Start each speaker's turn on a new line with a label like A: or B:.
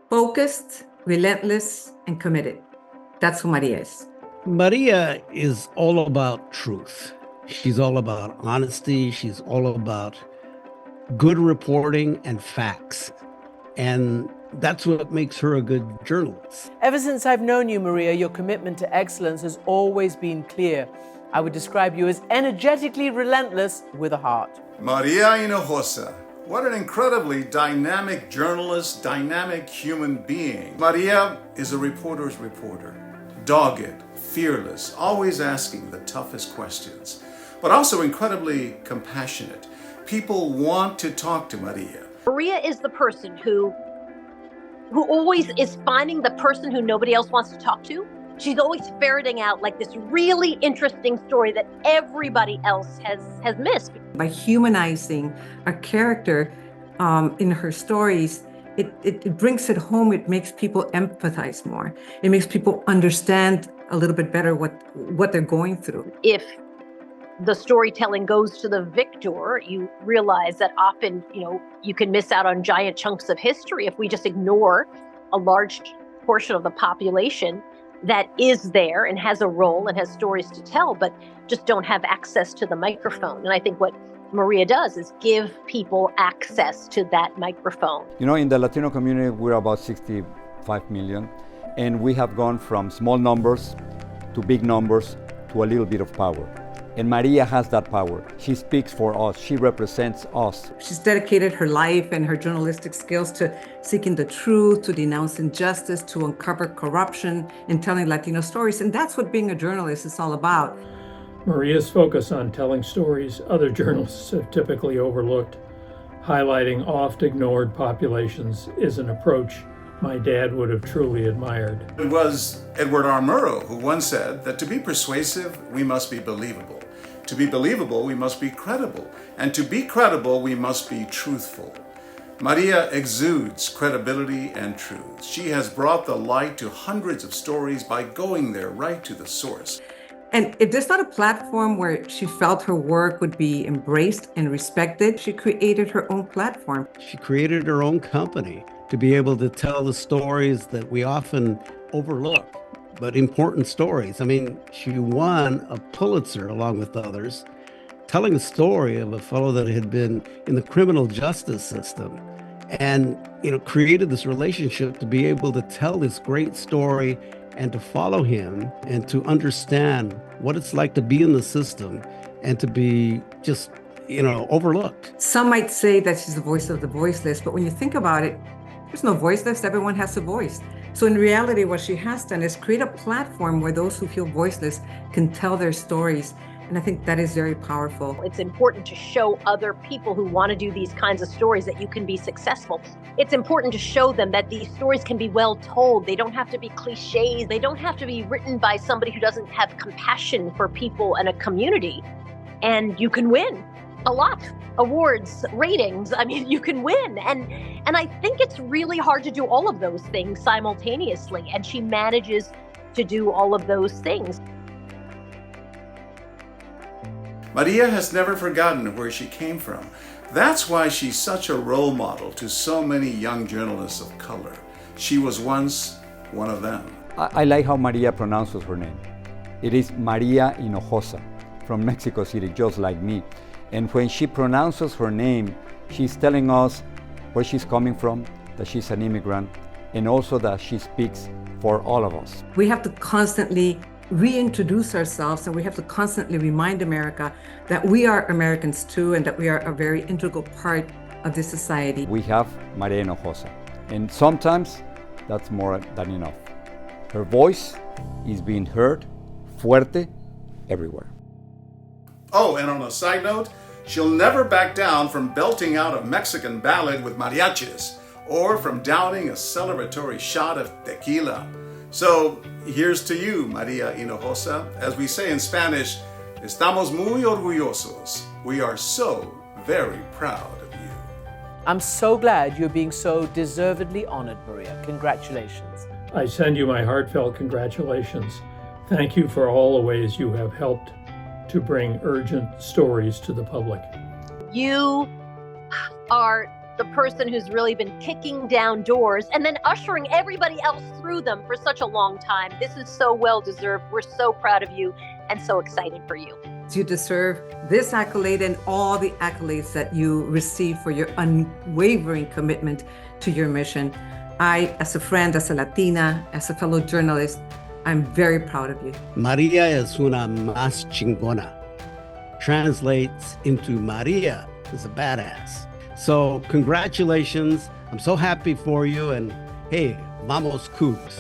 A: Focused, relentless, and committed. That's who Maria is.
B: Maria is all about truth. She's all about honesty. She's all about good reporting and facts. And that's what makes her a good journalist.
C: Ever since I've known you, Maria, your commitment to excellence has always been clear. I would describe you as energetically relentless with a heart.
D: Maria Hinojosa. What an incredibly dynamic journalist, dynamic human being. Maria is a reporter's reporter. Dogged, fearless, always asking the toughest questions, but also incredibly compassionate. People want to talk to Maria.
E: Maria is the person who always is finding the person who nobody else wants to talk to. She's always ferreting out like this really interesting story that everybody else has missed.
A: By humanizing a character in her stories, it brings it home. It makes people empathize more. It makes people understand a little bit better what they're going through.
E: If the storytelling goes to the victor, you realize that often, you can miss out on giant chunks of history if we just ignore a large portion of the population that is there and has a role and has stories to tell, but just don't have access to the microphone. And I think what Maria does is give people access to that microphone.
F: In the Latino community, we're about 65 million, and we have gone from small numbers to big numbers to a little bit of power. And Maria has that power. She speaks for us. She represents us.
A: She's dedicated her life and her journalistic skills to seeking the truth, to denounce injustice, to uncover corruption, and telling Latino stories. And that's what being a journalist is all about.
G: Maria's focus on telling stories other journalists have typically overlooked, highlighting oft-ignored populations, is an approach my dad would have truly admired.
D: It was Edward R. Murrow who once said that to be persuasive, we must be believable. To be believable, we must be credible. And to be credible, we must be truthful. Maria exudes credibility and truth. She has brought the light to hundreds of stories by going there right to the source.
A: And if there's not a platform where she felt her work would be embraced and respected, she created her own platform.
B: She created her own company to be able to tell the stories that we often overlook, but important stories. I mean, she won a Pulitzer along with others, telling the story of a fellow that had been in the criminal justice system and, created this relationship to be able to tell this great story and to follow him and to understand what it's like to be in the system and to be just, overlooked.
A: Some might say that she's the voice of the voiceless, but when you think about it, there's no voiceless, everyone has a voice. So in reality, what she has done is create a platform where those who feel voiceless can tell their stories. And I think that is very powerful.
E: It's important to show other people who want to do these kinds of stories that you can be successful. It's important to show them that these stories can be well told. They don't have to be cliches. They don't have to be written by somebody who doesn't have compassion for people and a community. And you can win a lot. Awards, ratings, you can win. And I think it's really hard to do all of those things simultaneously. And she manages to do all of those things.
D: Maria has never forgotten where she came from. That's why she's such a role model to so many young journalists of color. She was once one of them.
F: I like how Maria pronounces her name. It is Maria Hinojosa from Mexico City, just like me. And when she pronounces her name, she's telling us where she's coming from, that she's an immigrant, and also that she speaks for all of us.
A: We have to constantly reintroduce ourselves, and we have to constantly remind America that we are Americans too, and that we are a very integral part of this society.
F: We have Maria Hinojosa, and sometimes that's more than enough. Her voice is being heard, fuerte, everywhere.
D: Oh, and on a side note, she'll never back down from belting out a Mexican ballad with mariachis or from downing a celebratory shot of tequila. So here's to you, Maria Hinojosa. As we say in Spanish, estamos muy orgullosos. We are so very proud of you.
C: I'm so glad you're being so deservedly honored, Maria. Congratulations.
G: I send you my heartfelt congratulations. Thank you for all the ways you have helped to bring urgent stories to the public.
E: You are the person who's really been kicking down doors and then ushering everybody else through them for such a long time. This is so well deserved. We're so proud of you and so excited for you.
A: You deserve this accolade and all the accolades that you receive for your unwavering commitment to your mission. I, as a friend, as a Latina, as a fellow journalist, I'm very proud of you.
B: Maria es una más chingona. Translates into Maria is a badass. So congratulations. I'm so happy for you. And hey, vamos Cougs.